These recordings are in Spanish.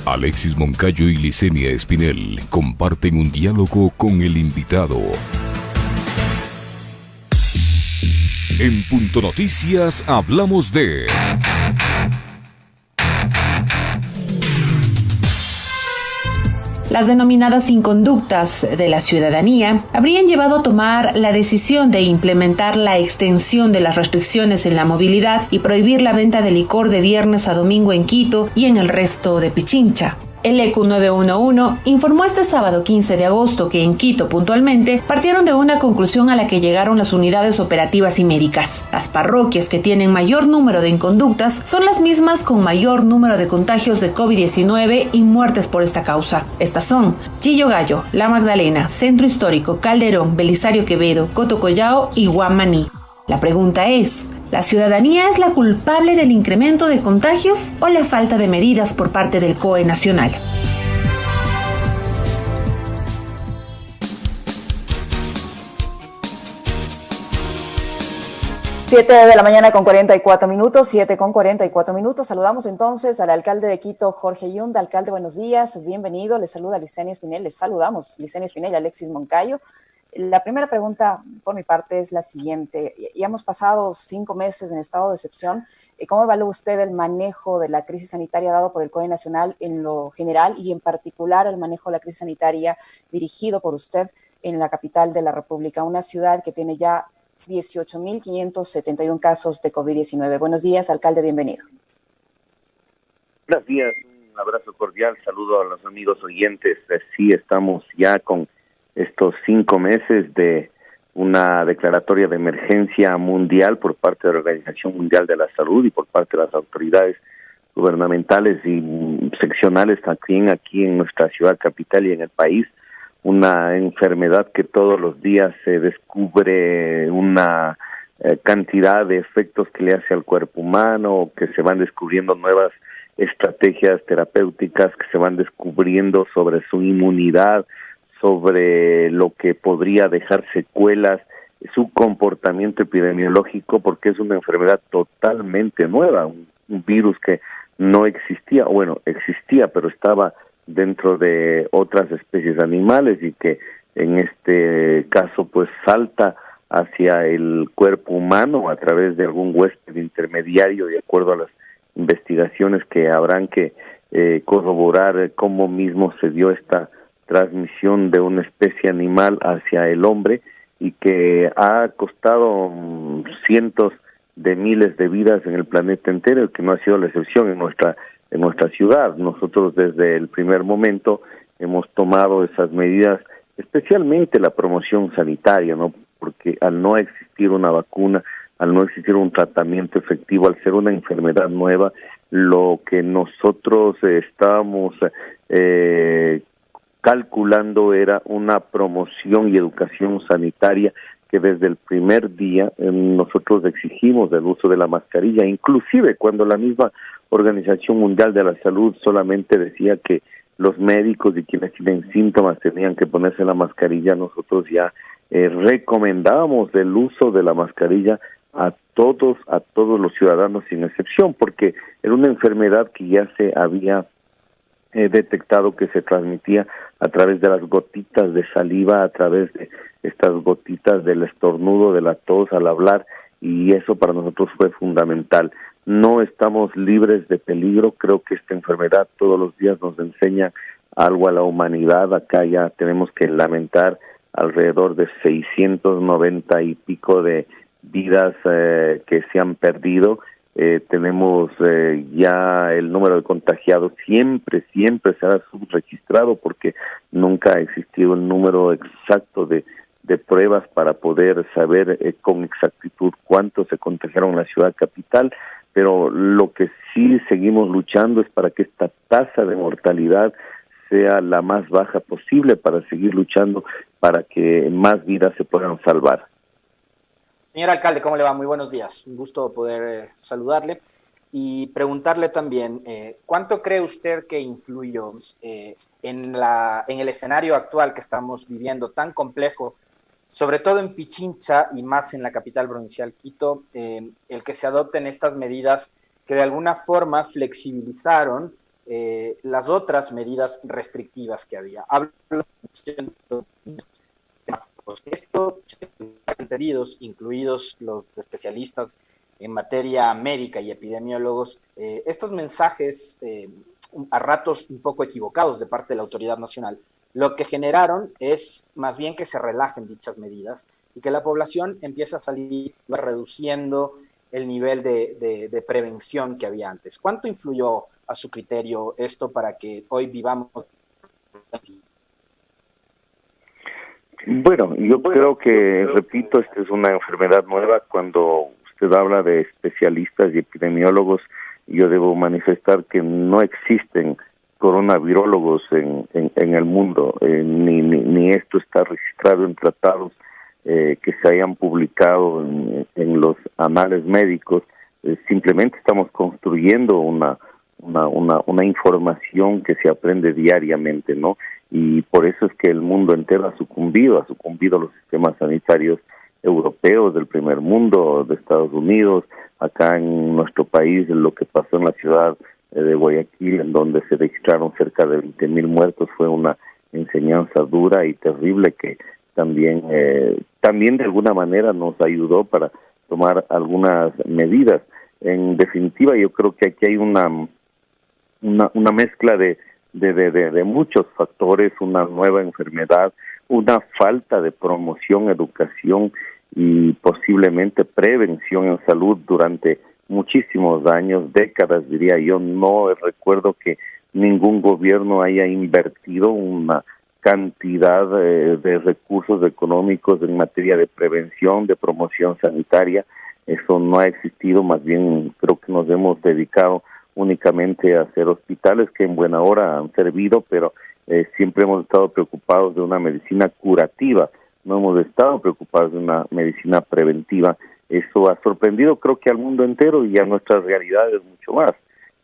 Alexis Moncayo y Licenia Espinel comparten un diálogo con el invitado. En Punto Noticias hablamos de... Las denominadas inconductas de la ciudadanía habrían llevado a tomar la decisión de implementar la extensión de las restricciones en la movilidad y prohibir la venta de licor de viernes a domingo en Quito y en el resto de Pichincha. El ECU 911 informó este sábado 15 de agosto que en Quito puntualmente partieron de una conclusión a la que llegaron las unidades operativas y médicas. Las parroquias que tienen mayor número de inconductas son las mismas con mayor número de contagios de COVID-19 y muertes por esta causa. Estas son Chillo Gallo, La Magdalena, Centro Histórico, Calderón, Belisario Quevedo, Cotocollao y Guamaní. La pregunta es, ¿la ciudadanía es la culpable del incremento de contagios o la falta de medidas por parte del COE nacional? Siete de la mañana con 44 minutos, 7 con 44 minutos. Saludamos entonces al alcalde de Quito, Jorge Yunda. Alcalde, buenos días, bienvenido. Les saluda Licenia Espinel. Les saludamos, Licenia Espinel y Alexis Moncayo. La primera pregunta por mi parte es la siguiente. Ya hemos pasado 5 meses en estado de excepción. ¿Cómo evalúa usted el manejo de la crisis sanitaria dado por el COE nacional en lo general y en particular el manejo de la crisis sanitaria dirigido por usted en la capital de la República, una ciudad que tiene ya 18.571 casos de COVID-19? Buenos días, alcalde, bienvenido. Buenos días, un abrazo cordial, saludo a los amigos oyentes. Sí, estamos ya con estos 5 meses de una declaratoria de emergencia mundial por parte de la Organización Mundial de la Salud y por parte de las autoridades gubernamentales y seccionales también aquí en nuestra ciudad capital y en el país. Una enfermedad que todos los días se descubre una cantidad de efectos que le hace al cuerpo humano, que se van descubriendo nuevas estrategias terapéuticas, que se van descubriendo sobre su inmunidad, sobre lo que podría dejar secuelas, su comportamiento epidemiológico, porque es una enfermedad totalmente nueva, un virus que no existía, bueno, existía, pero estaba dentro de otras especies animales y que en este caso pues salta hacia el cuerpo humano a través de algún huésped intermediario, de acuerdo a las investigaciones que habrán que corroborar cómo mismo se dio esta transmisión de una especie animal hacia el hombre y que ha costado cientos de miles de vidas en el planeta entero, y que no ha sido la excepción en nuestra ciudad. Nosotros desde el primer momento hemos tomado esas medidas, especialmente la promoción sanitaria, ¿no? Porque al no existir una vacuna, al no existir un tratamiento efectivo, al ser una enfermedad nueva, lo que nosotros estábamos calculando era una promoción y educación sanitaria que desde el primer día nosotros exigimos el uso de la mascarilla, inclusive cuando la misma Organización Mundial de la Salud solamente decía que los médicos y quienes tienen síntomas tenían que ponerse la mascarilla. Nosotros ya recomendábamos el uso de la mascarilla a todos los ciudadanos sin excepción, porque era una enfermedad que ya se había detectado que se transmitía a través de las gotitas de saliva, a través de estas gotitas del estornudo, de la tos al hablar, y eso para nosotros fue fundamental. No estamos libres de peligro. Creo que esta enfermedad todos los días nos enseña algo a la humanidad. Acá ya tenemos que lamentar alrededor de 690 y pico de vidas que se han perdido. Tenemos ya el número de contagiados siempre será subregistrado, porque nunca ha existido el número exacto de pruebas para poder saber con exactitud cuántos se contagiaron en la ciudad capital, pero lo que sí seguimos luchando es para que esta tasa de mortalidad sea la más baja posible, para seguir luchando para que más vidas se puedan salvar. Señor alcalde, ¿cómo le va? Muy buenos días. Un gusto poder saludarle y preguntarle también, ¿cuánto cree usted que influyó en el escenario actual que estamos viviendo tan complejo, sobre todo en Pichincha y más en la capital provincial Quito, el que se adopten estas medidas que de alguna forma flexibilizaron las otras medidas restrictivas que había. Hablo esto, incluidos los especialistas en materia médica y epidemiólogos, estos mensajes a ratos un poco equivocados de parte de la autoridad nacional, lo que generaron es más bien que se relajen dichas medidas y que la población empiece a salir reduciendo el nivel de prevención que había antes. ¿Cuánto influyó a su criterio esto para que hoy vivamos? Bueno, yo creo que, repito, esta es una enfermedad nueva. Cuando usted habla de especialistas y epidemiólogos, yo debo manifestar que no existen coronavirólogos en el mundo, ni esto está registrado en tratados que se hayan publicado en los anales médicos. Simplemente estamos construyendo una información que se aprende diariamente, ¿no? Y por eso es que el mundo entero ha sucumbido los sistemas sanitarios europeos, del primer mundo, de Estados Unidos, acá en nuestro país, lo que pasó en la ciudad de Guayaquil, en donde se registraron cerca de 20,000 muertos, fue una enseñanza dura y terrible que también de alguna manera nos ayudó para tomar algunas medidas. En definitiva, yo creo que aquí hay una mezcla de muchos factores, una nueva enfermedad, una falta de promoción, educación y posiblemente prevención en salud durante muchísimos años, décadas diría yo. No recuerdo que ningún gobierno haya invertido una cantidad de recursos económicos en materia de prevención, de promoción sanitaria. Eso no ha existido, más bien creo que nos hemos dedicado únicamente a hacer hospitales que en buena hora han servido, pero siempre hemos estado preocupados de una medicina curativa, no hemos estado preocupados de una medicina preventiva. Eso ha sorprendido creo que al mundo entero y a nuestras realidades mucho más.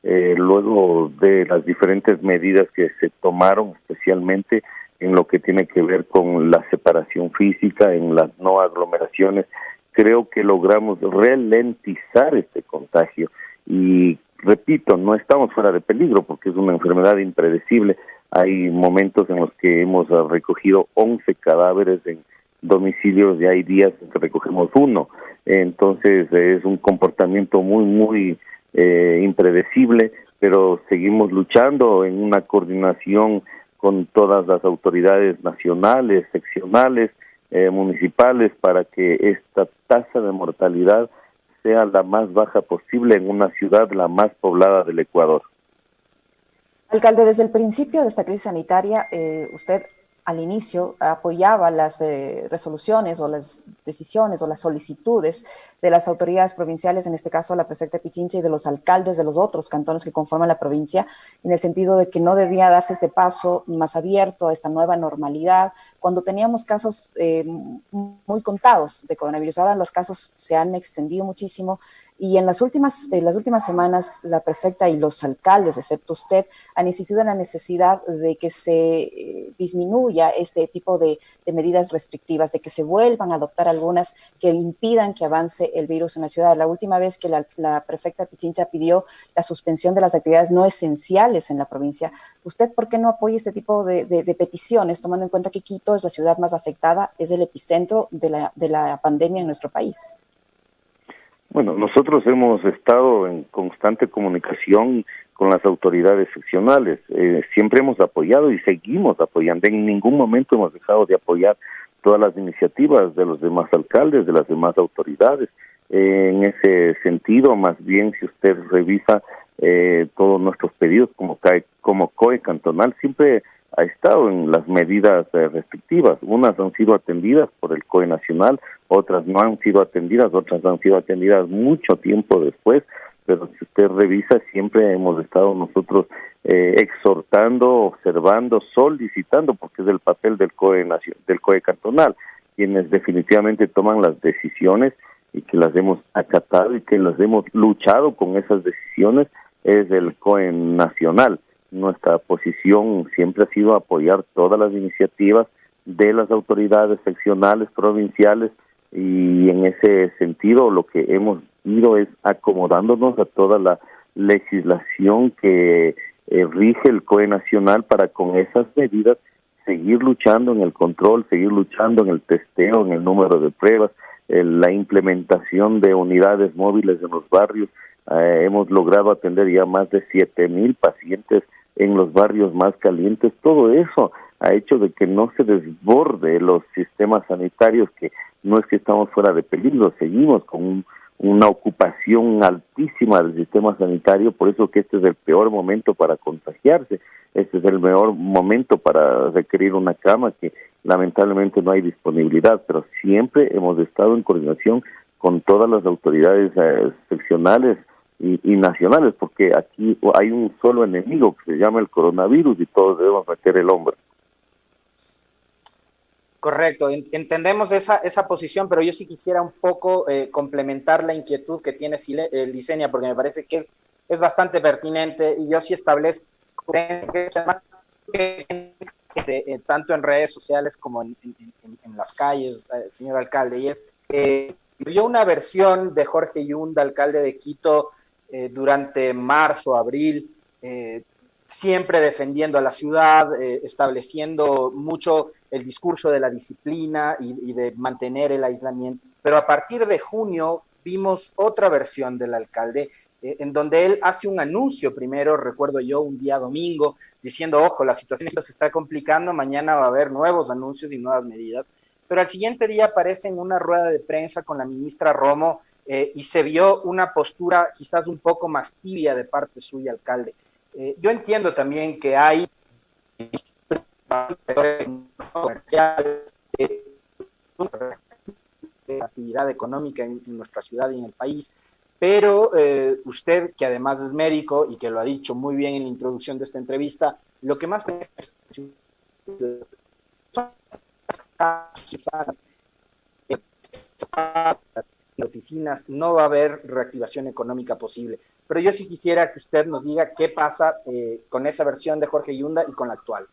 Luego de las diferentes medidas que se tomaron, especialmente en lo que tiene que ver con la separación física, en las no aglomeraciones, creo que logramos ralentizar este contagio. Y repito, no estamos fuera de peligro porque es una enfermedad impredecible. Hay momentos en los que hemos recogido 11 cadáveres en domicilios y hay días en que recogemos 1. Entonces es un comportamiento muy impredecible, pero seguimos luchando en una coordinación con todas las autoridades nacionales, seccionales, municipales, para que esta tasa de mortalidad sea la más baja posible en una ciudad la más poblada del Ecuador. Alcalde, desde el principio de esta crisis sanitaria, usted al inicio apoyaba las resoluciones o las decisiones o las solicitudes de las autoridades provinciales, en este caso la prefecta Pichincha y de los alcaldes de los otros cantones que conforman la provincia, en el sentido de que no debía darse este paso más abierto a esta nueva normalidad, cuando teníamos casos muy contados de coronavirus. Ahora los casos se han extendido muchísimo y en las últimas semanas la prefecta y los alcaldes, excepto usted, han insistido en la necesidad de que se disminuya este tipo de medidas restrictivas, de que se vuelvan a adoptar algunas que impidan que avance el virus en la ciudad. La última vez que la prefecta Pichincha pidió la suspensión de las actividades no esenciales en la provincia, ¿usted por qué no apoya este tipo de peticiones, tomando en cuenta que Quito es la ciudad más afectada, es el epicentro de la pandemia en nuestro país? Bueno, nosotros hemos estado en constante comunicación con las autoridades seccionales. Siempre hemos apoyado y seguimos apoyando. En ningún momento hemos dejado de apoyar todas las iniciativas de los demás alcaldes, de las demás autoridades. En ese sentido, más bien, si usted revisa todos nuestros pedidos como COE cantonal, siempre ha estado en las medidas restrictivas. Unas han sido atendidas por el COE nacional, otras no han sido atendidas, otras han sido atendidas mucho tiempo después, pero si usted revisa, siempre hemos estado nosotros exhortando, observando, solicitando, porque es el papel del COE cantonal, quienes definitivamente toman las decisiones y que las hemos acatado y que las hemos luchado con esas decisiones, es el COE nacional. Nuestra posición siempre ha sido apoyar todas las iniciativas de las autoridades seccionales, provinciales, y en ese sentido lo que hemos ido es acomodándonos a toda la legislación que rige el COE nacional para con esas medidas seguir luchando en el control, seguir luchando en el testeo, en el número de pruebas, la implementación de unidades móviles en los barrios. Hemos logrado atender ya más de 7,000 pacientes en los barrios más calientes. Todo eso ha hecho de que no se desborde los sistemas sanitarios, que no es que estamos fuera de peligro, seguimos con una ocupación altísima del sistema sanitario, por eso que este es el peor momento para contagiarse, este es el peor momento para requerir una cama, que lamentablemente no hay disponibilidad, pero siempre hemos estado en coordinación con todas las autoridades seccionales y nacionales, porque aquí hay un solo enemigo que se llama el coronavirus y todos debemos meter el hombro. Correcto, entendemos esa posición, pero yo sí quisiera un poco complementar la inquietud que tiene Licenia, porque me parece que es bastante pertinente, y yo sí establezco que además tanto en redes sociales como en las calles, señor alcalde, y es vio una versión de Jorge Yunda, alcalde de Quito, durante marzo, abril, siempre defendiendo a la ciudad, estableciendo mucho el discurso de la disciplina y de mantener el aislamiento. Pero a partir de junio vimos otra versión del alcalde, en donde él hace un anuncio primero, recuerdo yo, un día domingo, diciendo, ojo, la situación se está complicando, mañana va a haber nuevos anuncios y nuevas medidas. Pero al siguiente día aparece en una rueda de prensa con la ministra Romo y se vio una postura quizás un poco más tibia de parte suya, alcalde. Yo entiendo también que hay actividad económica en nuestra ciudad y en el país, pero usted, que además es médico y que lo ha dicho muy bien en la introducción de esta entrevista, lo que más oficinas, no va a haber reactivación económica posible. Pero yo sí quisiera que usted nos diga qué pasa con esa versión de Jorge Yunda y con la actual.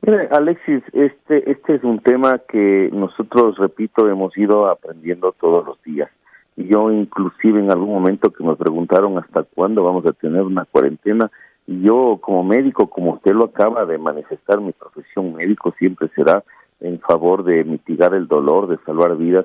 Mire, Alexis, este es un tema que nosotros, repito, hemos ido aprendiendo todos los días. Y yo inclusive en algún momento que me preguntaron hasta cuándo vamos a tener una cuarentena, y yo como médico, como usted lo acaba de manifestar, mi profesión médico siempre será en favor de mitigar el dolor, de salvar vidas.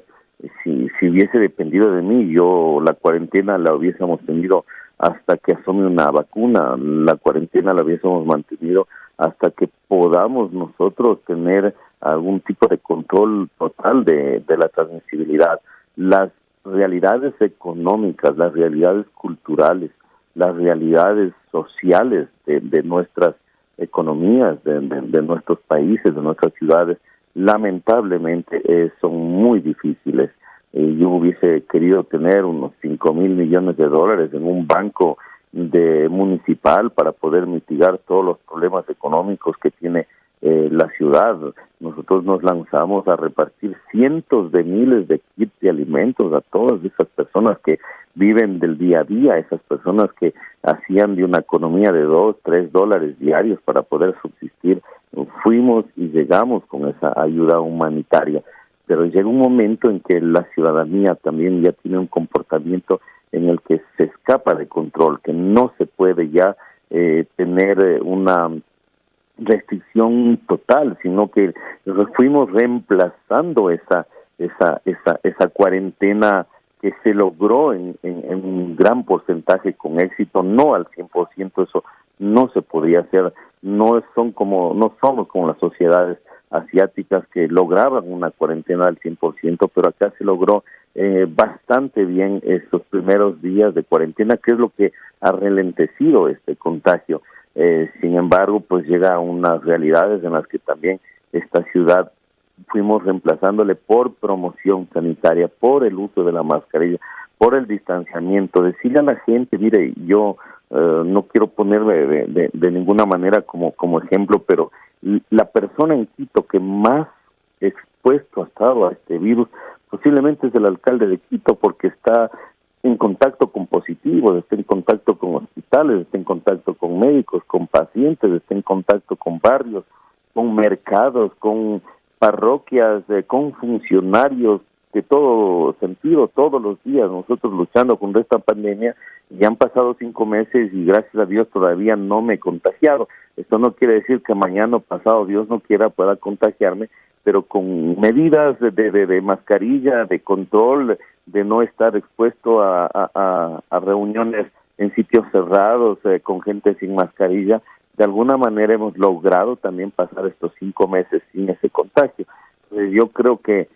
Si hubiese dependido de mí, yo la cuarentena la hubiésemos tenido hasta que asome una vacuna, la cuarentena la hubiésemos mantenido hasta que podamos nosotros tener algún tipo de control total de la transmisibilidad. Las realidades económicas, las realidades culturales, las realidades sociales de nuestras economías, de nuestros países, de nuestras ciudades, lamentablemente son muy difíciles. Yo hubiese querido tener unos 5,000 millones de dólares en un banco municipal para poder mitigar todos los problemas económicos que tiene la ciudad. Nosotros nos lanzamos a repartir cientos de miles de kits de alimentos a todas esas personas que viven del día a día, esas personas que hacían de una economía de $2, $3 diarios para poder subsistir. Fuimos y llegamos con esa ayuda humanitaria, pero llega un momento en que la ciudadanía también ya tiene un comportamiento en el que se escapa de control, que no se puede ya tener una restricción total, sino que fuimos reemplazando esa cuarentena que se logró en un gran porcentaje con éxito, no al 100%, eso no se podría hacer. No somos como las sociedades asiáticas que lograban una cuarentena al 100%, pero acá se logró bastante bien estos primeros días de cuarentena, que es lo que ha ralentecido este contagio. Sin embargo, pues llega a unas realidades en las que también esta ciudad fuimos reemplazándole por promoción sanitaria, por el uso de la mascarilla, por el distanciamiento, decirle a la gente, mire, yo no quiero ponerme de ninguna manera como ejemplo, pero la persona en Quito que más expuesto ha estado a este virus posiblemente es el alcalde de Quito, porque está en contacto con positivos, está en contacto con hospitales, está en contacto con médicos, con pacientes, está en contacto con barrios, con mercados, con parroquias, con funcionarios, todo sentido, todos los días nosotros luchando contra esta pandemia. Ya han pasado 5 meses y gracias a Dios todavía no me he contagiado. Esto no quiere decir que mañana o pasado, Dios no quiera, pueda contagiarme, pero con medidas de mascarilla, de control, de no estar expuesto a reuniones en sitios cerrados, con gente sin mascarilla, de alguna manera hemos logrado también pasar estos 5 meses sin ese contagio. Yo creo que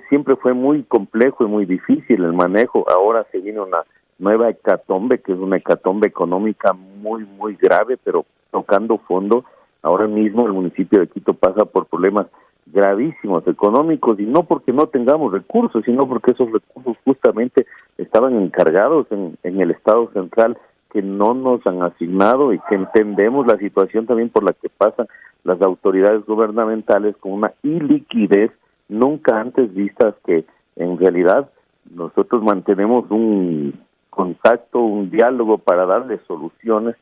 siempre fue muy complejo y muy difícil el manejo. Ahora se viene una nueva hecatombe, que es una hecatombe económica muy, muy grave, pero tocando fondo. Ahora mismo el municipio de Quito pasa por problemas gravísimos económicos, y no porque no tengamos recursos, sino porque esos recursos justamente estaban encargados en el Estado central, que no nos han asignado, y que entendemos la situación también por la que pasan las autoridades gubernamentales, con una iliquidez nunca antes vistas, que en realidad nosotros mantenemos un contacto, un diálogo para darle soluciones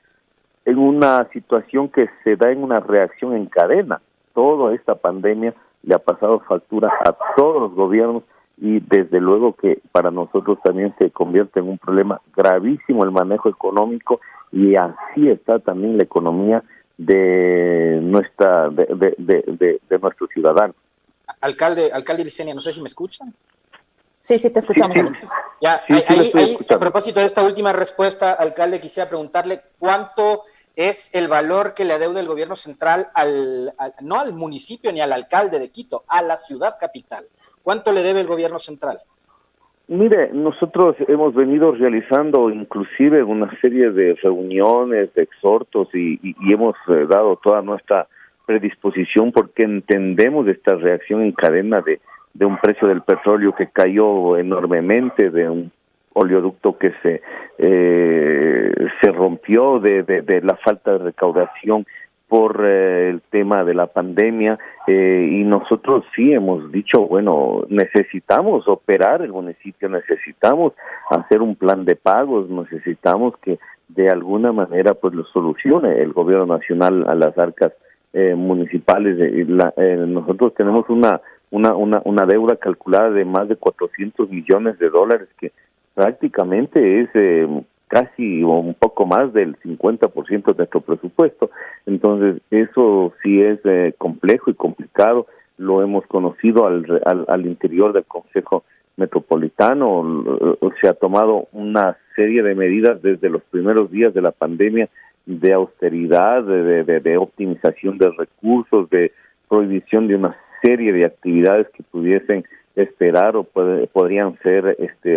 en una situación que se da en una reacción en cadena. Toda esta pandemia le ha pasado factura a todos los gobiernos, y desde luego que para nosotros también se convierte en un problema gravísimo el manejo económico, y así está también la economía de nuestros ciudadanos. Alcalde Licenia, no sé si me escuchan. Sí, te escuchamos, Sí. Alexis. Ya, Sí, ahí, a propósito de esta última respuesta, alcalde, quisiera preguntarle cuánto es el valor que le adeuda el gobierno central no al municipio ni al alcalde de Quito, a la ciudad capital. ¿Cuánto le debe el gobierno central? Mire, nosotros hemos venido realizando inclusive una serie de reuniones, de exhortos, y hemos dado toda nuestra predisposición, porque entendemos esta reacción en cadena de un precio del petróleo que cayó enormemente, de un oleoducto que se rompió, de la falta de recaudación por el tema de la pandemia, y nosotros sí hemos dicho, bueno, necesitamos operar el municipio, necesitamos hacer un plan de pagos, necesitamos que de alguna manera pues lo solucione el gobierno nacional a las arcas municipales. Nosotros tenemos una deuda calculada de más de 400 millones de dólares, que prácticamente es casi o un poco más del 50% de nuestro presupuesto. Entonces eso sí es complejo y complicado. Lo hemos conocido al interior del Consejo Metropolitano. Se ha tomado una serie de medidas desde los primeros días de la pandemia, de austeridad, de optimización de recursos, de prohibición de una serie de actividades que pudiesen esperar o podrían ser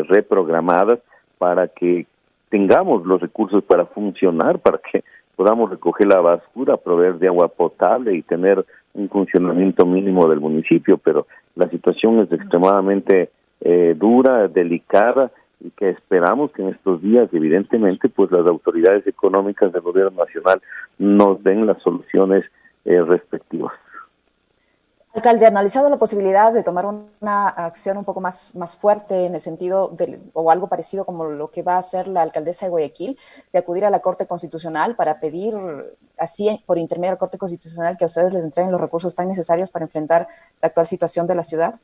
reprogramadas, para que tengamos los recursos para funcionar, para que podamos recoger la basura, proveer de agua potable y tener un funcionamiento mínimo del municipio. Pero la situación es extremadamente dura, delicada, y que esperamos que en estos días, evidentemente, pues las autoridades económicas del gobierno nacional nos den las soluciones respectivas. Alcalde, ¿ha analizado la posibilidad de tomar una acción un poco más fuerte en el sentido o algo parecido como lo que va a hacer la alcaldesa de Guayaquil, de acudir a la Corte Constitucional para pedir, así por intermedio de la Corte Constitucional, que a ustedes les entreguen los recursos tan necesarios para enfrentar la actual situación de la ciudad?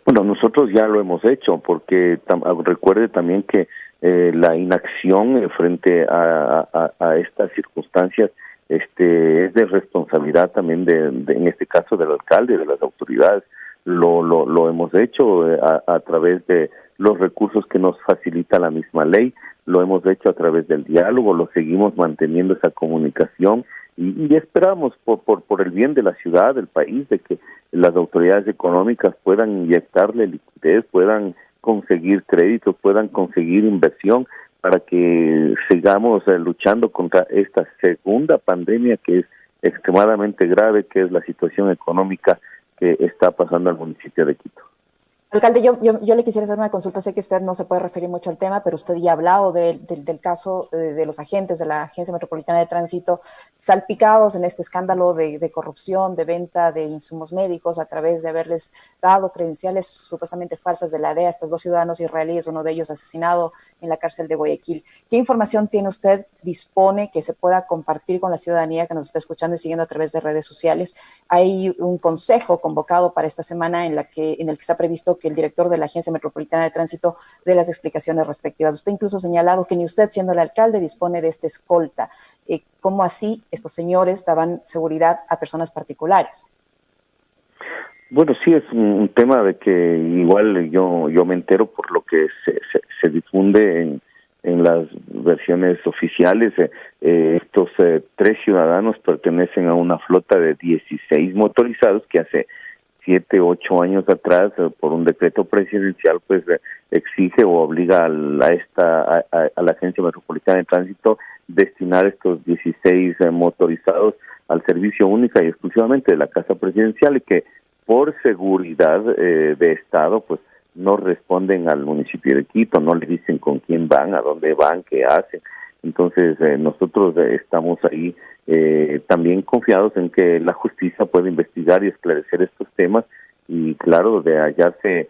Bueno, nosotros ya lo hemos hecho, porque recuerde también que la inacción frente a estas circunstancias es de responsabilidad también en este caso del alcalde, de las autoridades. Lo hemos hecho a través de los recursos que nos facilita la misma ley, lo hemos hecho a través del diálogo, lo seguimos manteniendo esa comunicación, y esperamos por el bien de la ciudad, del país, de que las autoridades económicas puedan inyectarle liquidez, puedan conseguir créditos, puedan conseguir inversión, para que sigamos luchando contra esta segunda pandemia que es extremadamente grave, que es la situación económica que está pasando al municipio de Quito. Alcalde, yo le quisiera hacer una consulta. Sé que usted no se puede referir mucho al tema, pero usted ya ha hablado del caso de los agentes de la Agencia Metropolitana de Tránsito salpicados en este escándalo de corrupción, de venta de insumos médicos a través de haberles dado credenciales supuestamente falsas de la DEA a estos 2 ciudadanos israelíes, uno de ellos asesinado en la cárcel de Guayaquil. ¿Qué información dispone que se pueda compartir con la ciudadanía que nos está escuchando y siguiendo a través de redes sociales? Hay un consejo convocado para esta semana en el que está previsto que que el director de la Agencia Metropolitana de Tránsito dé las explicaciones respectivas. Usted incluso ha señalado que ni usted, siendo el alcalde, dispone de esta escolta. ¿Cómo así estos señores daban seguridad a personas particulares? Bueno, sí, es un tema de que igual yo me entero por lo que se difunde en las versiones oficiales. Estos 3 ciudadanos pertenecen a una flota de 16 motorizados que hace 7, 8 años atrás, por un decreto presidencial, pues exige o obliga a la Agencia Metropolitana de Tránsito destinar estos 16 motorizados al servicio única y exclusivamente de la Casa Presidencial, y que por seguridad de Estado, pues no responden al municipio de Quito, no le dicen con quién van, a dónde van, qué hacen. Entonces nosotros estamos ahí también confiados en que la justicia puede investigar y esclarecer estos temas, y claro, de hallarse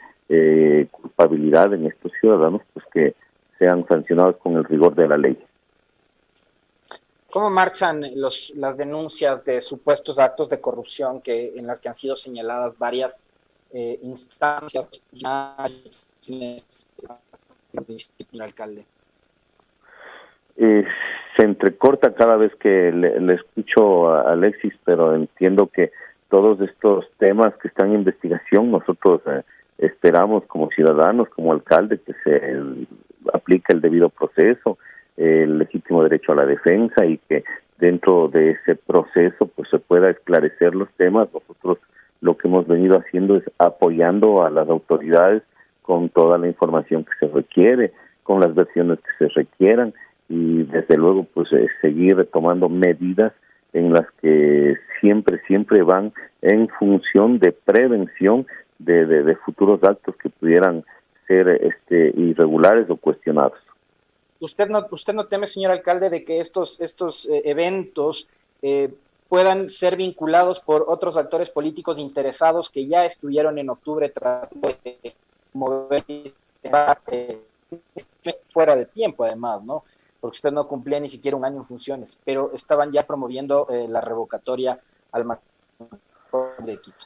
culpabilidad en estos ciudadanos, pues que sean sancionados con el rigor de la ley. ¿Cómo marchan las denuncias de supuestos actos de corrupción en las que han sido señaladas varias instancias, señor alcalde? Se entrecorta cada vez que le escucho a Alexis, pero entiendo que todos estos temas que están en investigación, nosotros esperamos como ciudadanos, como alcalde, que se aplique el debido proceso, el legítimo derecho a la defensa, y que dentro de ese proceso pues se pueda esclarecer los temas. Nosotros lo que hemos venido haciendo es apoyando a las autoridades con toda la información que se requiere, con las versiones que se requieran, y desde luego pues seguir tomando medidas en las que siempre van en función de prevención de futuros actos que pudieran ser irregulares o cuestionados. ¿Usted no teme, señor alcalde, de que estos eventos puedan ser vinculados por otros actores políticos interesados que ya estuvieron en octubre tratando de mover fuera de tiempo, además, ¿no? Porque usted no cumplía ni siquiera un año en funciones, pero estaban ya promoviendo la revocatoria al mandato de Quito?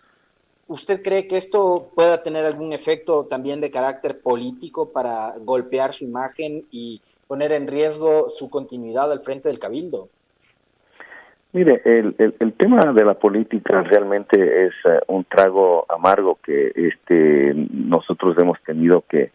¿Usted cree que esto pueda tener algún efecto también de carácter político para golpear su imagen y poner en riesgo su continuidad al frente del Cabildo? Mire, el tema de la política realmente es un trago amargo que nosotros hemos tenido que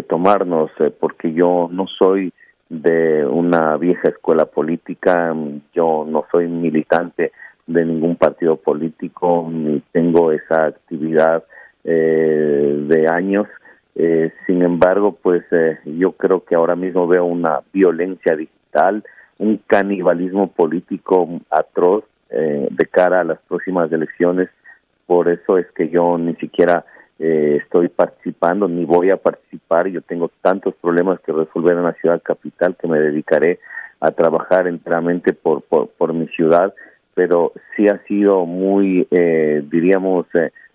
tomarnos, porque yo no soy de una vieja escuela política, yo no soy militante de ningún partido político, ni tengo esa actividad de años. Sin embargo, pues yo creo que ahora mismo veo una violencia digital, un canibalismo político atroz de cara a las próximas elecciones. Por eso es que yo ni siquiera estoy participando, ni voy a participar. Yo tengo tantos problemas que resolver en la ciudad capital que me dedicaré a trabajar enteramente por mi ciudad, pero sí ha sido muy, diríamos,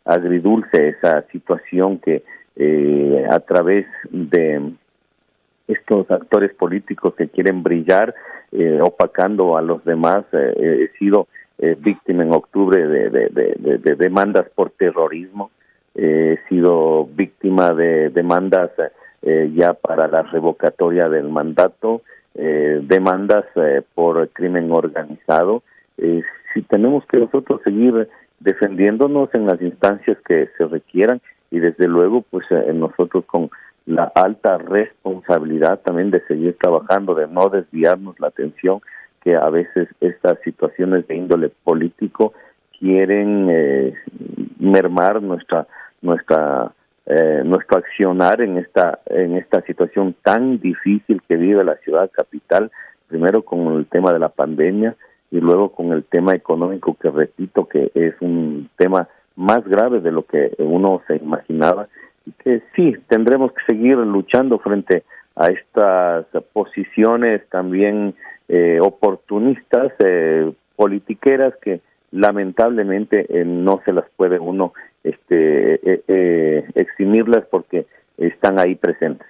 agridulce esa situación que a través de estos actores políticos que quieren brillar, opacando a los demás. He sido víctima en octubre de demandas por terrorismo, he sido víctima de demandas ya para la revocatoria del mandato, demandas por crimen organizado. Si tenemos que nosotros seguir defendiéndonos en las instancias que se requieran, y desde luego pues nosotros con la alta responsabilidad también de seguir trabajando, de no desviarnos la atención, que a veces estas situaciones de índole político quieren mermar nuestro accionar en esta situación tan difícil que vive la ciudad capital, primero con el tema de la pandemia y luego con el tema económico, que repito que es un tema más grave de lo que uno se imaginaba, y que sí, tendremos que seguir luchando frente a estas posiciones también oportunistas, politiqueras, que lamentablemente no se las puede uno eximirlas porque están ahí presentes.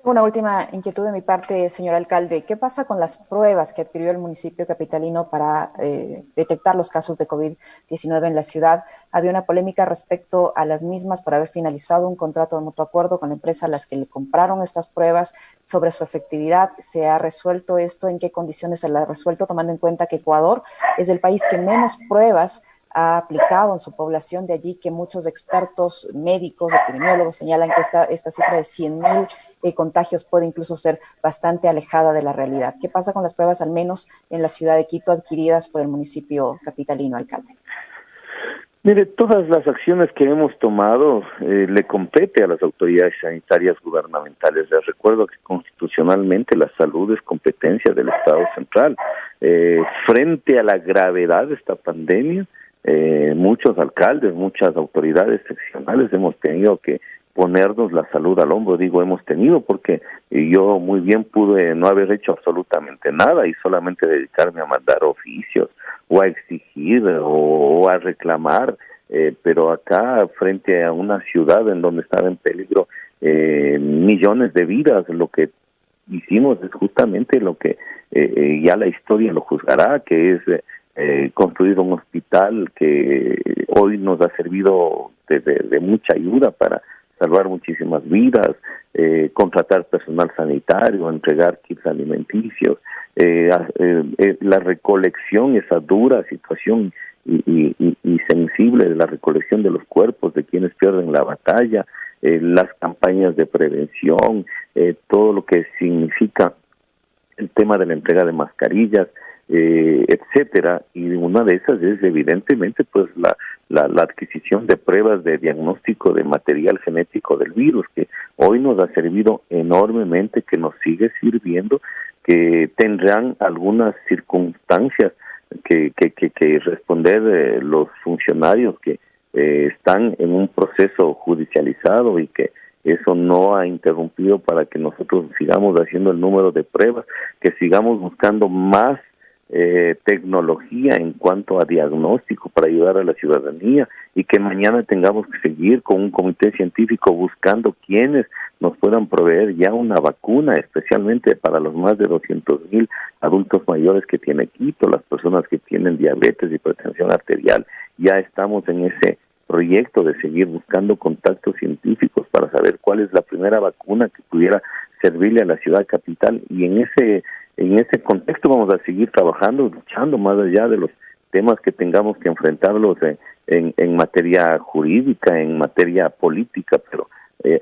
Una última inquietud de mi parte, señor alcalde. ¿Qué pasa con las pruebas que adquirió el municipio capitalino para detectar los casos de COVID-19 en la ciudad? Había una polémica respecto a las mismas por haber finalizado un contrato de mutuo acuerdo con la empresa a las que le compraron estas pruebas sobre su efectividad. ¿Se ha resuelto esto? ¿En qué condiciones se la ha resuelto? Tomando en cuenta que Ecuador es el país que menos pruebas ha aplicado en su población, de allí que muchos expertos médicos, epidemiólogos señalan que esta cifra de 100.000 contagios puede incluso ser bastante alejada de la realidad. ¿Qué pasa con las pruebas, al menos en la ciudad de Quito, adquiridas por el municipio capitalino, alcalde? Mire, todas las acciones que hemos tomado le compete a las autoridades sanitarias gubernamentales. Les recuerdo que constitucionalmente la salud es competencia del Estado central. Frente a la gravedad de esta pandemia, muchos alcaldes, muchas autoridades seccionales hemos tenido que ponernos la salud al hombro. Digo hemos tenido porque yo muy bien pude no haber hecho absolutamente nada y solamente dedicarme a mandar oficios o a exigir o a reclamar, pero acá frente a una ciudad en donde estaba en peligro millones de vidas, lo que hicimos es justamente lo que ya la historia lo juzgará, que es construir un hospital que hoy nos ha servido de mucha ayuda para salvar muchísimas vidas, contratar personal sanitario, entregar kits alimenticios, la recolección, esa dura situación y sensible de la recolección de los cuerpos de quienes pierden la batalla, las campañas de prevención, todo lo que significa el tema de la entrega de mascarillas, etcétera, y una de esas es evidentemente pues la adquisición de pruebas de diagnóstico de material genético del virus, que hoy nos ha servido enormemente, que nos sigue sirviendo, que tendrán algunas circunstancias que responder los funcionarios que están en un proceso judicializado y que eso no ha interrumpido para que nosotros sigamos haciendo el número de pruebas, que sigamos buscando más tecnología en cuanto a diagnóstico para ayudar a la ciudadanía y que mañana tengamos que seguir con un comité científico buscando quienes nos puedan proveer ya una vacuna, especialmente para los más de 200.000 adultos mayores que tiene Quito, las personas que tienen diabetes, hipertensión arterial. Ya estamos en ese proyecto de seguir buscando contactos científicos para saber cuál es la primera vacuna que pudiera servirle a la ciudad capital, y en ese contexto vamos a seguir trabajando, luchando más allá de los temas que tengamos que enfrentarlos en materia jurídica, en materia política, pero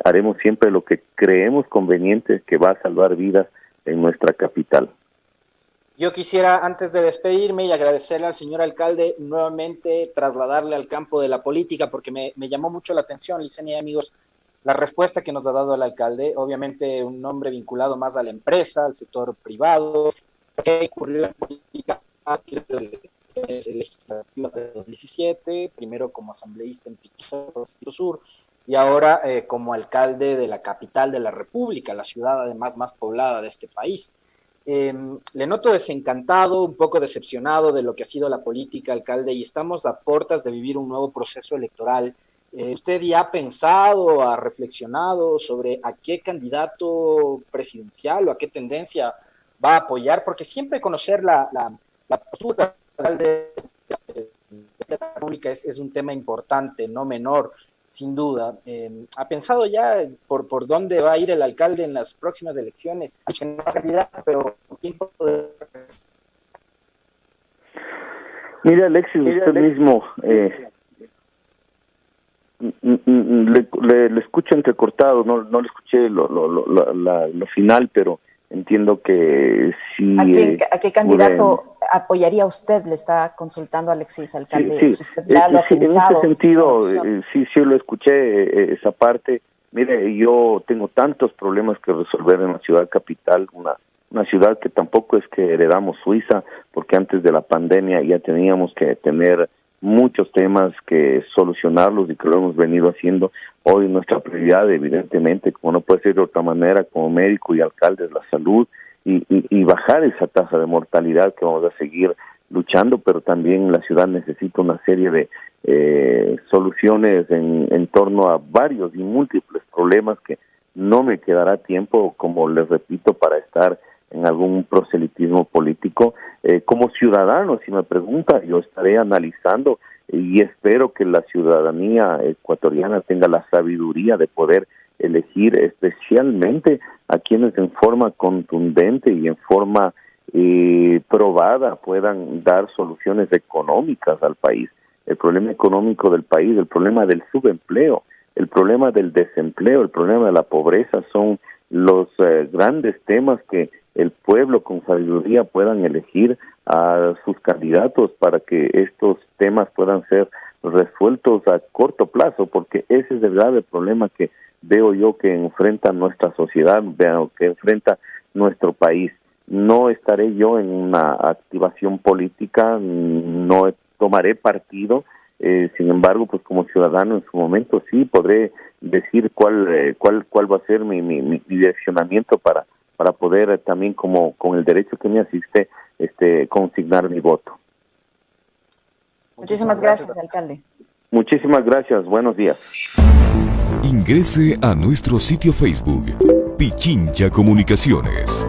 haremos siempre lo que creemos conveniente que va a salvar vidas en nuestra capital. Yo quisiera, antes de despedirme y agradecerle al señor alcalde, nuevamente trasladarle al campo de la política, porque me llamó mucho la atención, Licenia y amigos, la respuesta que nos ha dado el alcalde. Obviamente un hombre vinculado más a la empresa, al sector privado, que ocurrió en política legislativa de 2017, primero como asambleísta en Piquito Sur, y ahora como alcalde de la capital de la República, la ciudad además más poblada de este país. Le noto desencantado, un poco decepcionado de lo que ha sido la política, alcalde, y estamos a puertas de vivir un nuevo proceso electoral. ¿Usted ya ha pensado, ha reflexionado sobre a qué candidato presidencial o a qué tendencia va a apoyar? Porque siempre conocer la postura de la República es un tema importante, no menor, sin duda. ¿Ha pensado ya por dónde va a ir el alcalde en las próximas elecciones? Pero mire, Alexis, usted mismo le escucho entrecortado, no le escuché lo final, pero entiendo que sí. ¿A qué candidato apoyaría usted? Le está consultando Alexis, alcalde. Sí, si usted ya lo ha pensado. En ese sentido, sí lo escuché, esa parte. Mire, yo tengo tantos problemas que resolver en la ciudad capital, una ciudad que tampoco es que heredamos Suiza, porque antes de la pandemia ya teníamos que tener muchos temas que solucionarlos y que lo hemos venido haciendo. Hoy nuestra prioridad, evidentemente, como no puede ser de otra manera, como médico y alcalde, es la salud y bajar esa tasa de mortalidad que vamos a seguir luchando, pero también la ciudad necesita una serie de soluciones en torno a varios y múltiples problemas que no me quedará tiempo, como les repito, para estar en algún proselitismo político. Como ciudadano, si me pregunta, yo estaré analizando y espero que la ciudadanía ecuatoriana tenga la sabiduría de poder elegir especialmente a quienes en forma contundente y en forma probada puedan dar soluciones económicas al país. El problema económico del país, el problema del subempleo, el problema del desempleo, el problema de la pobreza son los grandes temas que el pueblo con sabiduría puedan elegir a sus candidatos para que estos temas puedan ser resueltos a corto plazo, porque ese es el grave problema que veo yo que enfrenta nuestra sociedad, veo que enfrenta nuestro país. No estaré yo en una activación política, no tomaré partido, sin embargo, pues como ciudadano en su momento sí podré decir cuál va a ser mi direccionamiento para poder también, como con el derecho que me asiste, consignar mi voto. Muchísimas gracias, alcalde. Muchísimas gracias, buenos días. Ingrese a nuestro sitio Facebook, Pichincha Comunicaciones.